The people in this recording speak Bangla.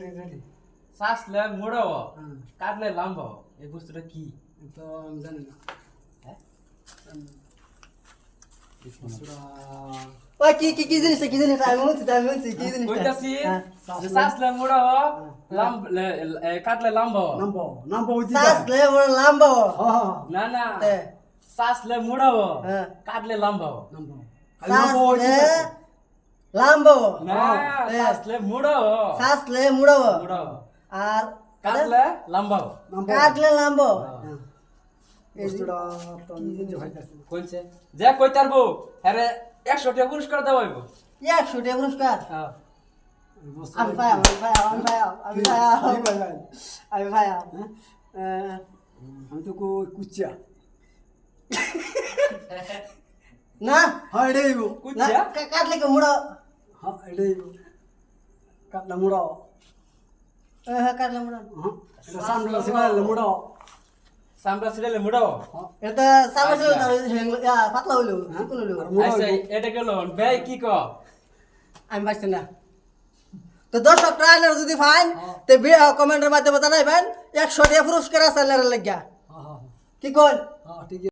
রেডি। শ্বাসলে মোড়াও হ্যাঁ। কাটলে লাম্বাও এই বস্তুটা কি? তো আমি জানি না। হ্যাঁ? বস্তুটা ওই কি জিনিসটা আমি বলছি কি জিনিসটা কইতাছি হ্যাঁ। যে শ্বাসলে মোড়াও কাটলে লাম্বাও। নাম্বার ওই দিকে। শ্বাসলে বড় লাম্বা হ্যাঁ না না তে শ্বাসলে মোড়াও হ্যাঁ। কাটলে লাম্বাও। নাম্বার নাম্বার ওই শ্বাসলে দিকে। লাম্বা না হ্যাঁ। শ্বাসলে মোড়াও শ্বাসলে মুড়াব মোড়াও আর কাটলে লাম্বাও। নাম্বার কাটলে লাম্বা হ্যাঁ। বস্তুটা তো আমি বুঝতে পারতেছি না। কইছে যে কইতারবো আরে 100 টাকা পুরস্কার দেওয়া হইব। 100 টাকা পুরস্কার হ্যাঁ এই বস্তুটা আমি কি? ভাই কি ভাই ভাই? আমি তো কুচিয়া। না হ্যাঁ এটাই গো। না কুচিয়া কাটলে কি মুড়া হ্যাঁ এটাই গো। কাটলা মুড়াও। হ্যাঁ কাটলে মুড়া হ্যাঁ এটা সামনে সিনালে মুড়াও। সামরা সিলে মুড়াও। হ্যাঁ এটা সামনে পাতলা হইলো কোন হইলো আর মুড়াও আচ্ছা গো। এটা গেল ভাই কি ক? আমি পারছি না তো দর্শক ট্রাইলার যদি ফাইন তে কমেন্টের মাধ্যমে জানাইবেন 100 টাকা পুরস্কার আছে লাগিয়া হ্যাঁ হ্যাঁ কি কল হ্যাঁ ঠিক